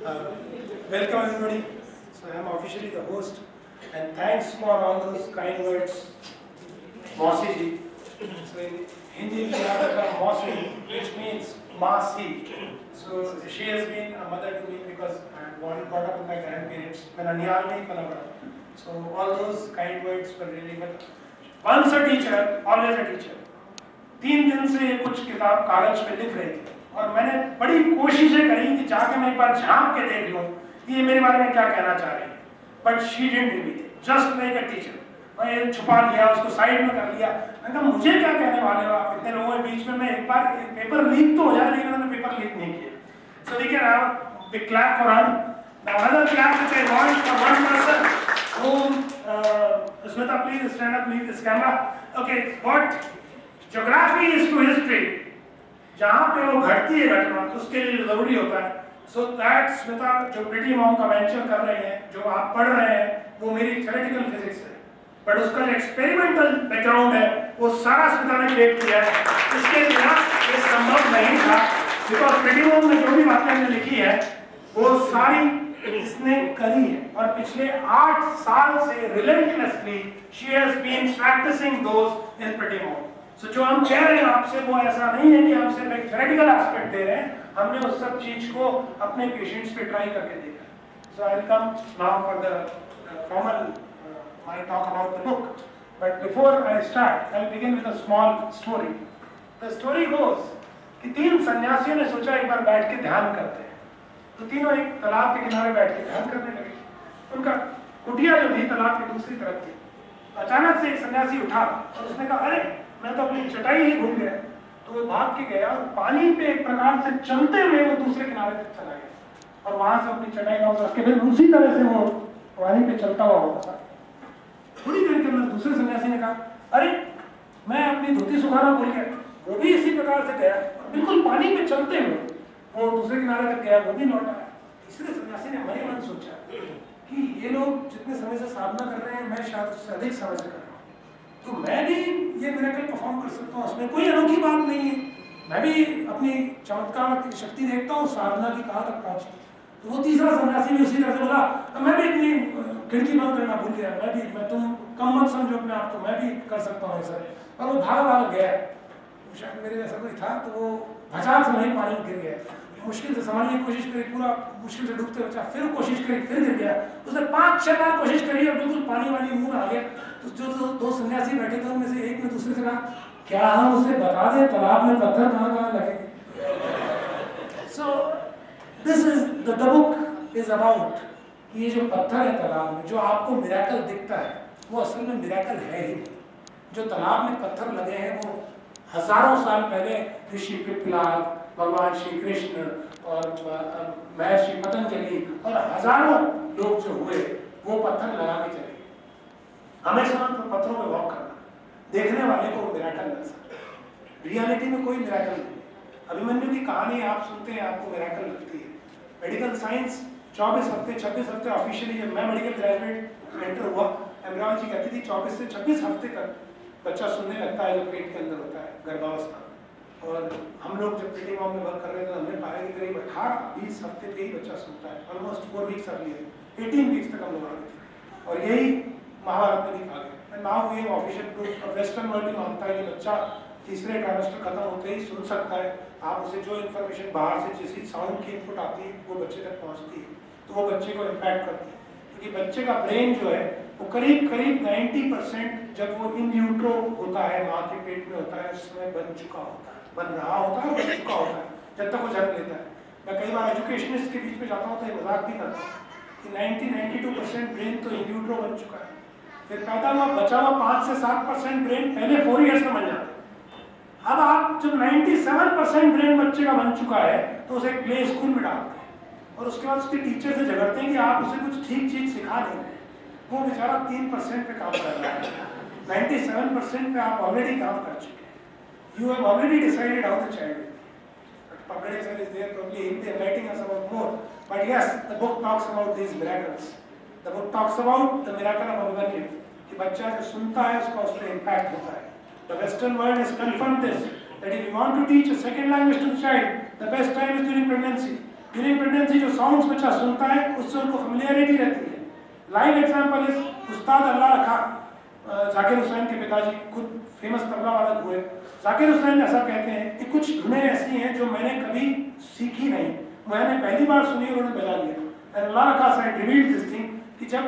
Uh, Welcome everybody. So I am officially the host, and thanks for all those kind words, Mausi ji. So in Hindi we have the term Mausi, which means Masi. So she has been a mother to me because I am born and brought up with my grandparents. मैं ननिहाल में ही पला बड़ा. So all those kind words were really good. Once a teacher, always a teacher. 3 दिन से कुछ किताब कागज पे लिख रही थी और मैंने बड़ी कोशिशें करी कि जाके मैं एक बार झांक के देख लूं कि ये मेरे बारे में क्या कहना चाह रही है, but she didn't reveal it, just like a teacher. मैं छुपा लिया, उसको साइड में कर लिया. मैंने कहा मुझे क्या कहने वाले हो आप इतने लोगों के बीच में, मैं एक बार पेपर लीक तो हो जाए, लेकिन मैंने पेपर लीक नहीं किया. So we can have a big clap for her. Now another clap which I want for one person whom Smita, please stand up, leave this camera. Okay, what geography is to history, जहाँ पे वो घटती है घटना उसके लिए जरूरी होता है. सो दैट स्मिता जो प्रिटी मॉम का वेंचर कर रहे हैं, जो आप पढ़ रहे हैं, वो मेरी थ्योरेटिकल फिजिक्स है, बट उसका जो एक्सपेरिमेंटल बैकग्राउंड है वो सारा स्मिता ने क्रिएट किया है. इसके बिना ये संभव नहीं था, बिकॉज प्रिटी मॉम ने जो भी बातें हमने लिखी है वो सारी इसने करी है और पिछले 8 साल से relentlessly she has been practicing those in pretty mom. So जो हम कह रहे हैं आपसे वो ऐसा नहीं है कि हम सिर्फ एक थ्योरेटिकल एस्पेक्ट दे रहे हैं, हमने उस सब चीज को अपने पेशेंट्स पे ट्राई करके देखा. So I will come now for the formal my talk about the book, but before I start I will begin with a small story. The story goes कि 3 सन्यासियों ने सोचा एक बार बैठ के ध्यान करते हैं. तो तीनों एक तालाब के किनारे बैठ के ध्यान करने लगे. उनका कुटिया जो थी तालाब की दूसरी तरफ थी. अचानक से एक सन्यासी उठा और उसने कहा अरे मैं तो अपनी चटाई ही भूल गया. तो वो भाग के गया और पानी पे एक प्रकार से चलते हुए वो दूसरे किनारे तक चला गया और वहां से अपनी चटाई का रख के फिर उसी तरह से वो पानी पे चलता हुआ होता था. थोड़ी देर के अंदर दूसरे सन्यासी ने कहा अरे मैं अपनी धोती सुखाना भूल गया. वो भी इसी प्रकार से गया और बिल्कुल पानी पे चलते हुए वो दूसरे किनारे तक गया, वो भी लौट आया. तीसरे सन्यासी ने मन ही मन सोचा कि ये लोग जितने समय से साधना कर रहे हैं मैं शायद उससे अधिक समय से कर रहा हूँ, तो मैं भी ये मिरेकल परफॉर्म कर सकता हूँ. उसमें कोई अनोखी बात नहीं है, मैं भी अपनी चमत्कार की शक्ति देखता हूँ, साधना की कहाँ तक पहुँची. तो वो तीसरा सन्यासी भी उसी तरह से बोला मैं भी इतनी खिड़की बंद करना भूल गया, मैं तुम कम मत समझो अपने आप को, मैं भी कर सकता हूँ ऐसा. और वो भाग गया. शायद मेरे जैसा कोई था तो वो भचाक से वहीं पानी में गिर गया. मुश्किल से संभालने की कोशिश करी, पूरा मुश्किल से डूबते बचा, फिर कोशिश करी, फिर गिर गया. उसने 5-6 बार कोशिश करी और बिल्कुल पानी वाली मुंह में आ गया. तो जो 2 सन्यासी बैठे थे उनमें से एक ने दूसरे से कहा क्या हम उसे बता दें तालाब में पत्थर कहाँ लगे. सो this is the book is about ये जो पत्थर है तालाब में, जो आपको मिरेकल दिखता है वो असल में मिरेकल है ही नहीं. जो तालाब में पत्थर लगे हैं वो हजारों साल पहले ऋषि पिपलाद, भगवान श्री कृष्ण और महर्षि पतंजलि और हजारों लोग जो हुए वो पत्थर लगा के चले. हमेशा पत्थरों पे वॉक करना, देखने वाले को मिरेकल लग सकता है, रियलिटी में कोई मिरेकल नहीं. अभिमन्यु की कहानी आप सुनते हैं आपको मिरेकल लगती है. मेडिकल साइंस 24 हफ्ते 26 हफ्ते ऑफिशियली जब मैं मेडिकल ग्रेजुएट एंटर हुआ, एम्ब्रियोलॉजी कहती थी 24 से 26 हफ्ते तक बच्चा सुनने लगता है जो पेट के अंदर होता है, गर्भावस्था. और हम लोग जब प्रीटी मॉम में वर्क कर रहे थे हमने पाया कि करीब 18-20 हफ्ते पे ही बच्चा सुनता है. ऑलमोस्ट 4 वीक्स अर्लियर, 18 वीक्स तक हम लोग आ गए थे और यही महाभारत में दिखा गया. And now we have official proof. Western world मानता है कि बच्चा तीसरे ट्राइमेस्टर खत्म होते ही सुन सकता है. आप उसे जो इन्फॉर्मेशन बाहर से जैसी साउंड की इनपुट आती है वो बच्चे तक पहुँचती है तो वो बच्चे को इम्पैक्ट करती है. क्योंकि बच्चे का ब्रेन जो है वो करीब 90% जब वो इन यूट्रो होता है, माँ के पेट में होता है, उसमें बन चुका होता है, बन रहा होता है, बन चुका होता है जब तक वो जन्म लेता है. मैं कई बार एजुकेशनिस्ट के बीच में जाता हूँ तो ये मजाक भी करता हूँ कि 90-92% ब्रेन तो इन यूट्रो बन चुका है. फिर पैदा हुआ बचा हुआ 5 से 7% ब्रेन पहले 4 ईयर्स में बन जाता है. अब आप जब 97% ब्रेन बच्चे का बन चुका है तो उसे प्ले स्कूल में डालते हैं और उसके बाद उसके टीचर से झगड़ते हैं कि आप उसे कुछ ठीक चीज सिखा नहीं रहे. वो बेचारा 3% पे काम कर रहा है, 97% पे आप ऑलरेडी काम कर चुके हैं. You have already decided how the child will be. But Pankaj is there, probably he'll be enlightening us about more. But yes, the book talks about these miracles. The book talks about the miracle of Abhimanyu. कि बच्चा जो सुनता है उसका उस पर impact होता है. The Western world has confirmed this. That if you want to teach a second language to the child, the best time is during pregnancy. During pregnancy जो साउंड्स बच्चा सुनता है उससे उनको फेमिलियरिटी रहती है। लाइव एग्जाम्पल इज उस्ताद अल्लाह रखा जाकिर हुसैन के पिताजी खुद फेमस तबला वादक हुए। जाकिर हुसैन ऐसा कहते हैं कि कुछ धुनें ऐसी हैं जो मैंने कभी सीखी नहीं, मैंने पहली बार सुनी उन्होंने बजा लिया। अल्लाह रखा साइड रिवील्ड दिस थिंग कि जब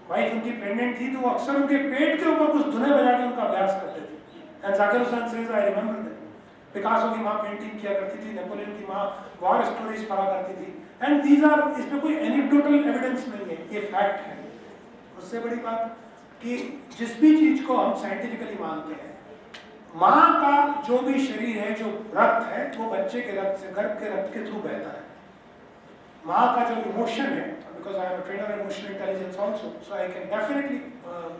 वाइफ उनकी प्रेग्नेंट थी तो वो अक्सर उनके पेट के ऊपर कुछ धुनें बजा के उनका अभ्यास करते थे। And Zakir Hussain says I remember that. Picasso की माँ पेंटिंग किया करती थी, नेपोलियन की माँ वॉर स्टोरीज पढ़ा करती थी। एंड दीज आर, इसमें कोई एनेक्डोटल एविडेंस नहीं है, ये फैक्ट है। उससे बड़ी बात कि जिस भी चीज को हम साइंटिफिकली मानते हैं, माँ का जो भी शरीर है, जो रक्त है, वो बच्चे के रक्त से, गर्भ के रक्त के थ्रू बहता है। माँ का जो इमोशन है, because I am a trainer in emotional intelligence also, so I can definitely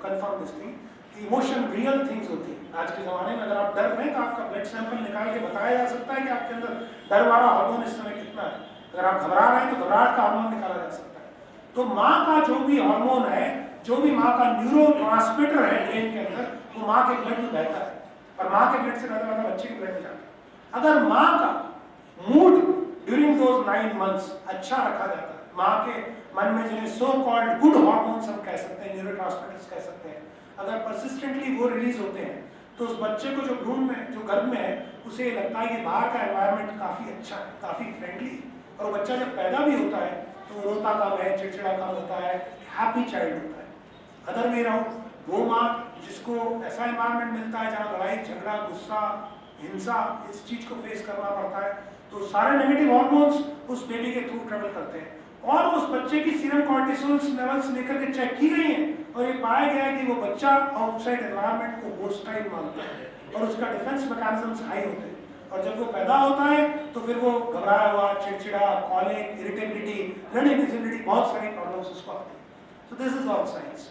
confirm this thing, emotion real things होती है। आज के ज़माने में अगर आप डर रहे हैं तो आपका ब्लड सैंपल निकाल के बताया जा सकता है कि आपके अंदर डर वाला हार्मोन इस समय कितना है। अगर आप घबरा रहे हैं तो घबराहट का हार्मोन निकाला जा सकता है। तो माँ का जो भी हार्मोन है, जो भी माँ का न्यूरो ट्रांसमीटर है ब्रेन के अंदर, वो माँ के ब्लड में बहता है और माँ के ब्लड से ज़्यादा बच्चे के ब्लड में जाता है। अगर माँ का मूड ड्यूरिंग दोज 9 months अच्छा रखा जाता है, माँ के मन में जिन्हें सो कॉल्ड गुड हार्मोन्स हम कह सकते हैं, न्यूरो ट्रांसमीटर्स कह सकते हैं, अगर परसिस्टेंटली वो रिलीज होते हैं तो उस बच्चे को जो भ्रूण में, जो गर्भ में है, उसे ये लगता है कि बाहर का एनवायरनमेंट काफ़ी अच्छा है, काफ़ी फ्रेंडली। और वो बच्चा जब पैदा भी होता है तो वो रोता कम है, चिड़चिड़ा कम होता है, हैप्पी चाइल्ड होता है। अदर वे राउंड, वो माँ जिसको ऐसा एनवायरनमेंट मिलता है जहाँ लड़ाई झगड़ा, गुस्सा, हिंसा, इस चीज़ को फेस करना पड़ता है, तो सारे नेगेटिव हॉर्मोन्स उस बेबी के थ्रू ट्रेवल करते हैं। और उस बच्चे की सीरम कॉर्टिसोल लेवल्स लेकर के चेक की गई हैं और ये पाया गया है कि वो बच्चा आउटसाइड एनवायरनमेंट को होस्टाइल मानता है और उसका डिफेंस मैकेनिज्म्स हाई होते हैं। और जब वो पैदा होता है तो फिर वो घबराया हुआ, चिड़चिड़ा, कॉलिक, इरिटेबिलिटी, लर्निंग डिसेबिलिटी, बहुत सारी प्रॉब्लम्स उसको आती हैं। So this is all science.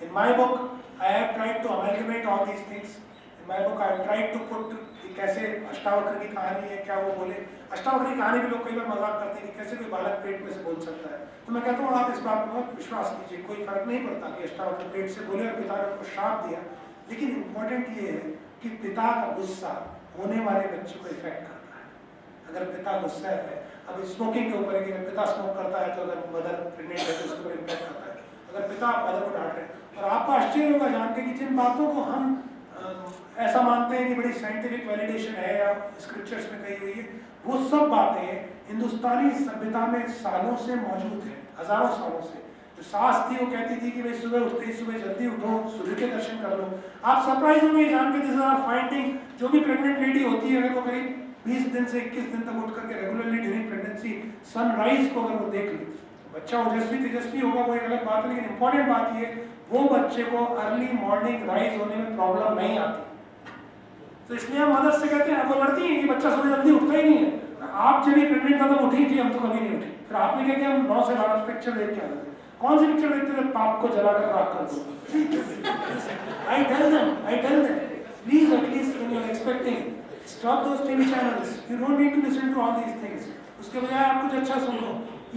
In my book I have tried to amalgamate all these things. In my book I have tried to put कैसे अष्टावक्र की कहानी है, क्या वो बोले। अष्टावक्र की कहानी भी लोग कई बार मजाक करते हैं कि कैसे कोई बालक पेट में से बोल सकता है। तो मैं कहता हूँ आप इस बात पर विश्वास कीजिए, कोई फर्क नहीं पड़ता कि अष्टावक्र पेट से बोले और पिता ने उनको श्राप दिया, लेकिन इम्पोर्टेंट ये है कि पिता का गुस्सा होने वाले बच्चे को इफेक्ट करता है। अगर पिता गुस्सा है, अब स्मोकिंग के ऊपर है कि अगर पिता स्मोक करता है तो अगर मदर प्रेग्नेंट है तो उसके ऊपर इम्पैक्ट करता है। अगर पिता मदर को डांट रहे हैं, और आपको आश्चर्य होगा जान के कि जिन बातों को हम ऐसा मानते हैं कि बड़ी साइंटिफिक वैलिडेशन है या स्क्रिप्चर्स में कही हुई है, वो सब बातें हिंदुस्तानी सभ्यता में सालों से मौजूद है, हजारों सालों से। जो सास थी वो कहती थी कि भाई सुबह उठते ही सुबह जल्दी उठो, सूर्य के दर्शन कर लो। आप सरप्राइज होंगे जान के, दिस आर फाइंडिंग, जो भी प्रेग्नेंट लेडी होती है अगर वो करीब 20 दिन से 21 दिन तक उठ करके रेगुलरली ड्यूरिंग प्रेगनेंसी सनराइज को अगर वो देख ले, बच्चा ओजस्वी तेजस्वी होगा वो एक अलग बात है, लेकिन इंपॉर्टेंट बात ये, वो बच्चे को अर्ली मॉर्निंग राइज होने में प्रॉब्लम नहीं आती। तो इसलिए हम मदर से कहते हैं, वो लड़ती है कि बच्चा सुबह जल्दी उठता ही नहीं है। आप जब भी प्रेग्नेंट था तब उठी थी, हम तो कभी नहीं उठी। फिर आपने क्या किया, हम 9 से 12 पिक्चर देख के आते थे। कौन सी पिक्चर देखते थे? पाप को जलाकर राख कर दो। I tell them please at least when you are expecting stop those TV channels, you don't need to listen to all these things. उसके बजाय आप कुछ अच्छा सुन लो।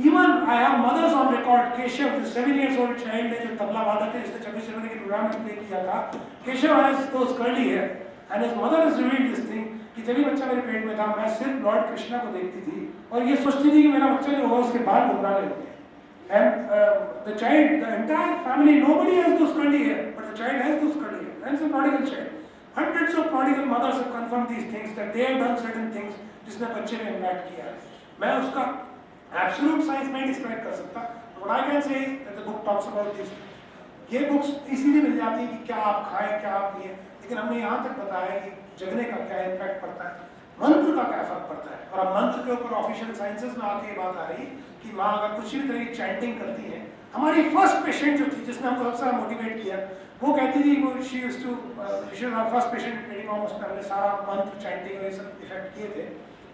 Even I have mothers on record, Keshav जो 7 years old चाइल्ड है, जो तबला वादक है, जिसने 26 जनवरी के प्रोग्राम में प्ले किया था, Keshav has those curly hair and his mother has revealed this thing कि जब भी बच्चा मेरे पेट में था मैं सिर्फ लॉर्ड कृष्णा को देखती थी और ये सोचती थी कि मेरा बच्चा जो होगा उसके बाल घुंघराले होंगे। And the child, the entire family, nobody has those curly hair, but the child has those curly hair. And it's a prodigal child. Hundreds of prodigal mothers have confirmed these things, that they have done certain things जिसने बच्चे में impact किया है। मैं उसका absolute science नहीं describe कर सकता। What I can say is that the book talks about this. ये books इसीलिए मिल जाती है कि क्या आप खाएं, क्या आप पिए, लेकिन हमने यहाँ तक बताया कि जगने का क्या impact पड़ता है, मंत्र का क्या फर्क पड़ता है। और अब मंत्र के ऊपर ऑफिशियल साइंसेस में आके ये बात आ रही कि माँ अगर कुछ भी तरह की चैंटिंग करती है। हमारी फर्स्ट पेशेंट जो थी, जिसने हमको सबसे मोटिवेट किया, वो कहती थी, वो she used to first patient telecom, उस पर हमने सारा मंत्र चैंटिंग और ये सब इफेक्ट किए थे।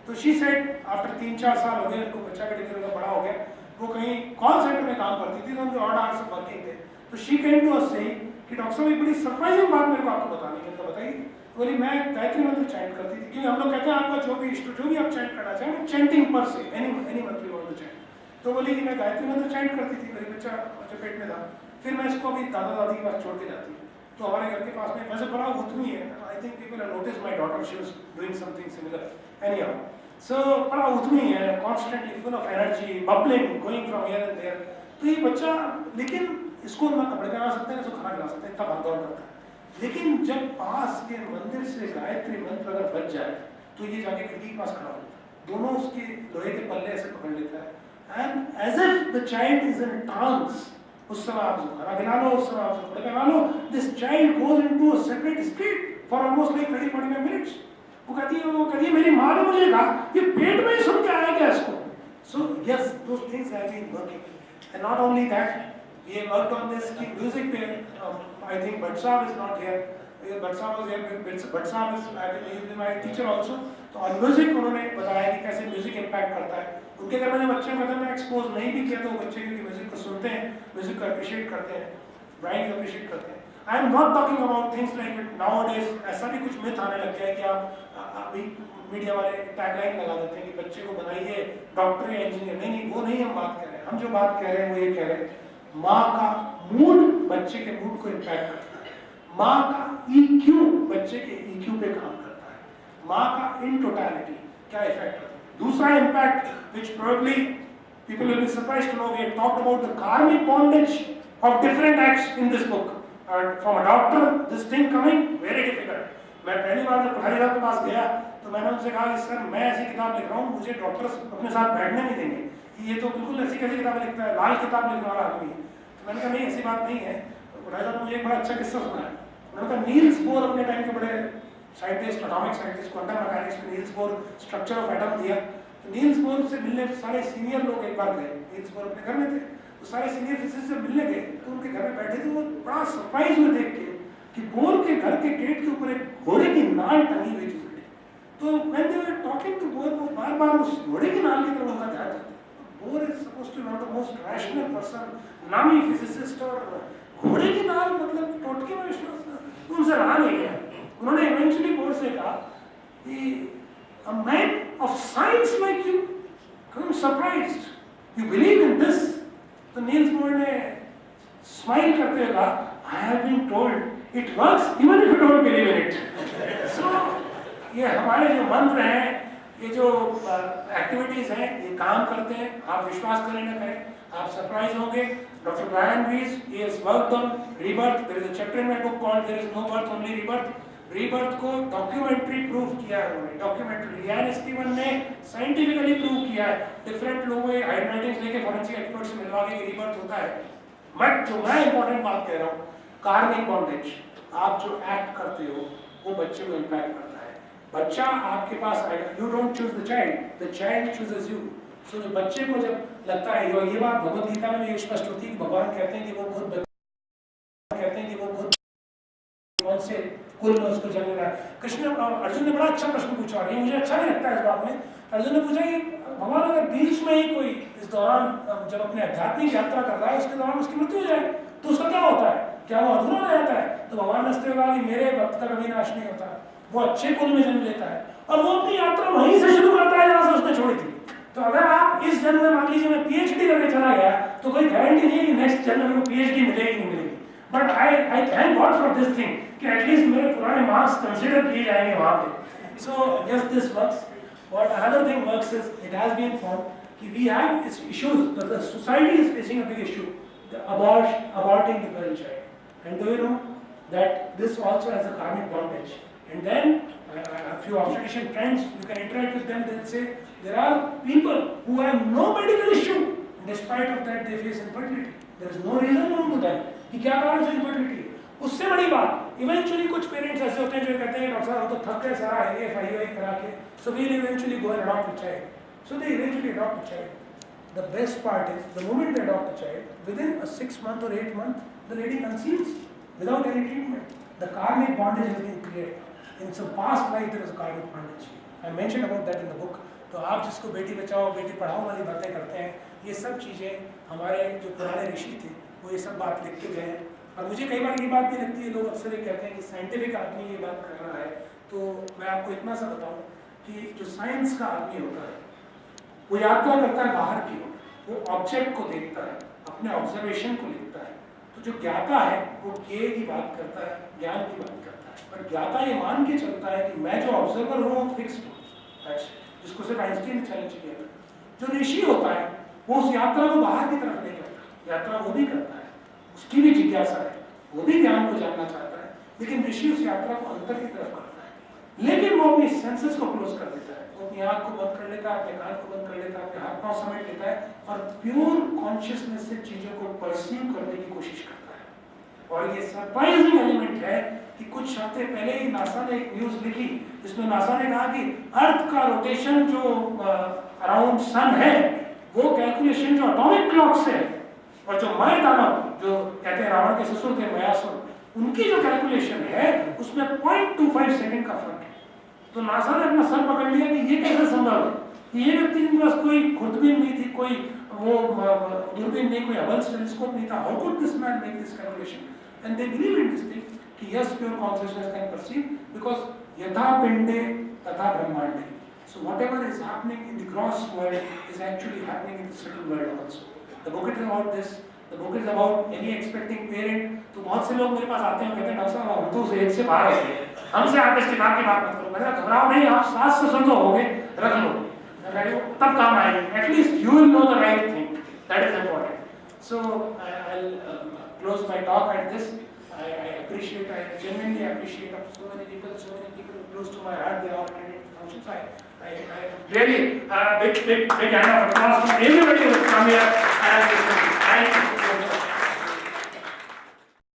तो शी सेड आफ्टर 3-4 साल हो गए, उनको बच्चा का डिलीवरी का बड़ा हो गया, वो कहीं कॉल सेंटर में काम करती थी, तो उनके ऑर्डर आवर्स वर्किंग थे। तो she came to us saying कि डॉक्टर साहब एक बड़ी सरप्राइजिंग बात मेरे को आपको बतानी है। तो बताइए। बोली मैं गायत्री मंत्र चैंट करती थी, क्योंकि हम लोग कहते हैं आपका जो भी इष्ट, जो भी आप चैंट करना चाहें, चैंटिंग पर से एनी मंत्र यू वांट टू चैंट। तो बोली कि मैं गायत्री मंत्र चैंट करती थी, मेरे बच्चा जो पेट में था, फिर मैं इसको अभी दादा दादी के पास छोड़ के जाती हूँ। तो हमारे घर के पास में वैसे बड़ा उतनी है, I think people have notice my daughter, she was doing something similar. Anyhow so बड़ा उद्यमी है, constantly full of energy, bubbling, going from here and there. तो ये बच्चा, लेकिन इसको ना कपड़े पहना सकते हैं, इसको खाना खिला सकते हैं, इतना भाग दौड़ करता है। लेकिन जब पास के मंदिर से गायत्री मंत्र अगर बच जाए तो ये जाके खिड़की के पास खड़ा होता है, दोनों उसके लोहे के पल्ले ऐसे पकड़ लेता है, and as if the child is in trance. उस समय आप उसको खाना खिला लो, उस समय आप उसको कपड़े पहना लो, this child goes into a separate state for almost like 30-45 minutes. वो कहती है मेरी माँ ने मुझे कहा ये पेट में ही सुन के आया क्या इसको। So yes, those things have been working, and not only that, we have worked on this कि music पे I think Bhatt Sahab is not here, Bhatt Sahab was here, Bhatt Sahab is I think he is my teacher also। तो on music उन्होंने बताया कि कैसे music impact करता है। उनके घर में जब बच्चे मतलब मैं एक्सपोज नहीं भी किया तो बच्चे क्योंकि म्यूजिक को सुनते हैं, म्यूजिक को अप्रिशिएट करते हैं, ड्राइंग को अप्रिशिएट करते हैं। I am not talking about things like nowadays, ऐसा भी कुछ मिथ आने लग गया है कि आप अभी मीडिया वाले टैगलाइन लगा देते हैं कि बच्चे को बनाइए डॉक्टर या इंजीनियर। नहीं नहीं, वो नहीं हम बात कर रहे हैं। हम जो बात कह रहे हैं वो ये कह रहे हैं माँ का मूड बच्चे के मूड को इम्पैक्ट करता है, माँ का EQ बच्चे के EQ पे काम करता है, माँ का इन टोटलिटी क्या इफेक्ट करता है। दूसरा impact which probably people will be surprised to know, we have talked about the karmic bondage of different acts in this book, and from a doctor this thing coming very difficult। मैं पहली बार जब पुजारी साहब के पास गया तो मैंने उनसे कहा कि सर मैं ऐसी किताब लिख रहा हूँ, मुझे डॉक्टर्स अपने साथ बैठने नहीं देंगे, ये तो बिल्कुल ऐसी कैसी किताबें लिखता है, लाल किताब लिखने वाला आदमी है। तो मैंने कहा नहीं ऐसी बात नहीं है। तो पुजारी साहब ने मुझे एक बड़ा अच्छा किस्सा सुनाया। मैंने कहा नील्स बोर अपने टाइम के बड़े scientist, atomic scientist, quantum mechanics में Niels Bohr structure of atom दिया। तो नील्स बोर से मिलने सारे सीनियर लोग एक बार गए, नील्स बोर अपने घर में थे, तो सारे सीनियर फिजिसिस्ट से मिलने गए तो उनके घर में बैठे थे, वो बड़ा सरप्राइज हुए देख के कि बोर के घर के गेट के ऊपर एक घोड़े की नाल टंगी हुई थी। तो when they were talking to bore, वो बार बार उस घोड़े की नाल की तरफ उनका ध्यान जाता। Bore is supposed to be one of the most rational person, नामी फिजिसिस्ट, और घोड़े की नाल मतलब टोटके में विश्वास उनसे रहा नहीं गया। उन्होंने इवेंचुअली बोर से कहा कि a man of science like you, I'm surprised, you believe in this। तो नील्स बोर ने स्माइल करते हुए कहा I have been told it works even if you don't believe in it। So ये हमारे जो मंत्र हैं, ये जो एक्टिविटीज हैं, ये काम करते हैं। आप विश्वास करें ना करें, आप सरप्राइज होंगे। Doctor Brian Reese, he has worked on rebirth, there is a chapter in my book called there is no birth only rebirth। rebirth को डॉक्यूमेंट्री प्रूव किया है उन्होंने, डॉक्यूमेंट्री। रियान स्टीवन ने साइंटिफिकली प्रूव किया है, डिफरेंट लोगों के हाइड्राइटिंग्स लेके फॉरेंसिक एक्सपर्ट से मिलवा के रीबर्थ होता है। बट जो मैं इंपॉर्टेंट बात कह रहा हूँ, कार्मिक बॉन्डेज, आप जो एक्ट करते हो वो बच्चे को इम्पैक्ट करता है। बच्चा आपके पास आएगा, you don't choose the child chooses you. So जो बच्चे को जब लगता है, ये बात भगवद गीता में भी स्पष्ट होती है कि भगवान कहते हैं कि वो बहुत कौन से कुल में उसको जन्म रहा है। अर्जुन ने बड़ा अच्छा प्रश्न पूछा, और ये मुझे अच्छा नहीं लगता है इस बात में। अर्जुन ने पूछा कि भगवान अगर बीच में ही कोई इस दौरान जब अपने आध्यात्मिक यात्रा कर रहा है उसके दौरान उसकी मृत्यु हो जाए तो उसका क्या होता है, क्या वो अधूरा रह जाता है? तो भगवान ने हंसते हुए कहा कि मेरे भक्त का कभी नाश नहीं होता, वो अच्छे कुल में जन्म लेता है और वो अपनी यात्रा वहीं से शुरू करता है जहाँ से उसने छोड़ी थी। तो अगर आप इस जन्म में मान लीजिए मैं PhD करके चला गया तो कोई गारंटी नहीं है कि नेक्स्ट जन्म में PhD मिलेगी नहीं मिलेगी। But I thank God for this thing कि एटलीस्ट मेरे पुराने मार्क्स कंसिडर किए जाएंगे वहाँ पे। So yes, this works. What another thing works is it has been found that we have issues, that the society is facing a big issue, the aborting the girl child. And do you know that this also has a karmic bondage? And then a few obstetrician friends, you can interact with them, they'll say there are people who have no medical issue, and despite of that they face infertility. There is no reason known to them कि क्या कारण से infertility। उससे बड़ी बात, eventually कुछ parents ऐसे होते हैं जो कहते हैं डॉक्टर साहब तो थक गए सारा IVF करा के, so we'll eventually go and adopt a child. So they eventually adopt a child. The best part is the moment they adopt a child, within a 6 month or 8 month, the lady conceives without any treatment. The karmic bondage has been cleared. In some past life there was a karmic bondage. I mentioned about that in the book. तो आप जिसको बेटी बचाओ बेटी पढ़ाओ वाली बातें करते हैं, ये सब चीज़ें हमारे जो पुराने ऋषि थे वो ये सब बात लिख के गए हैं। और मुझे कई बार ये बात भी लगती है, लोग अक्सर ये कहते हैं कि साइंटिफिक आदमी ये बात कर रहा है। तो मैं आपको इतना सा बताऊं कि जो साइंस का आदमी होता है वो यात्रा करता है बाहर की ओर, वो ऑब्जेक्ट को देखता है, अपने ऑब्जर्वेशन को लिखता है। तो जो ज्ञाता है वो ज्ञेय की बात करता है, ज्ञान की बात करता है, पर ज्ञाता ये मान के चलता है कि मैं जो ऑब्जर्वर हूँ वो फिक्स्ड हूँ। जिसको सिर्फ आइंस्टीन ने चैलेंज किया था। जो ऋषि होता है वो उस यात्रा को बाहर की तरफ नहीं करता, यात्रा वो भी करता है, उसकी भी जिज्ञासा है, वो भी ज्ञान को जानना चाहता है, लेकिन ऋषि उस यात्रा को अंतर की तरफ करता है। लेकिन वो अपने सेंसेस को क्लोज कर देता है, वो अपनी आंख को बंद कर लेता है, अपने कान को बंद कर लेता है, अपने हाथ पांव समेट लेता है और प्योर कॉन्शियसनेस से चीजों को परसीव करने की कोशिश करता है। और ये सरप्राइजिंग एलिमेंट है कि कुछ हफ्ते पहले ही नासा ने एक न्यूज लिखी जिसमें नासा ने कहा कि अर्थ का रोटेशन जो अराउंड सन है वो कैलकुलेशन जो एटॉमिक क्लॉक से है और जो मय दानव जो कहते हैं रावण के ससुर थे मयासुर, उनकी जो कैलकुलेशन है उसमें 0.25 सेकंड का फर्क है। तो नासा ने अपना सर पकड़ लिया कि ये कैसे संभव है कि ये व्यक्ति के पास कोई खुर्दबीन नहीं थी, कोई वो दूरबीन नहीं, कोई हबल टेलीस्कोप नहीं था, how could this man make this calculation and they believe in this thing कि yes pure consciousness can perceive because यथा पिंडे तथा ब्रह्मांडे। So whatever is happening in the gross world is actually happening in the subtle world also. The book is about this. The book is about any expecting parent. तो बहुत से लोग मेरे पास आते हैं कहते हैं डॉक्टर साहब हम तो उस एज से बाहर हो गए, हमसे आप इस किताब की बात मत करो। मैंने घबराओ नहीं, आप 7 से तो हो गए, रख लो, तब काम आएगी। At least you will know the right thing. That is important. So I'll close my talk at this. I appreciate, I genuinely appreciate so many people close to my heart. They all attended functions. I really big hand of applause from everybody who has come here and listened. Thank you.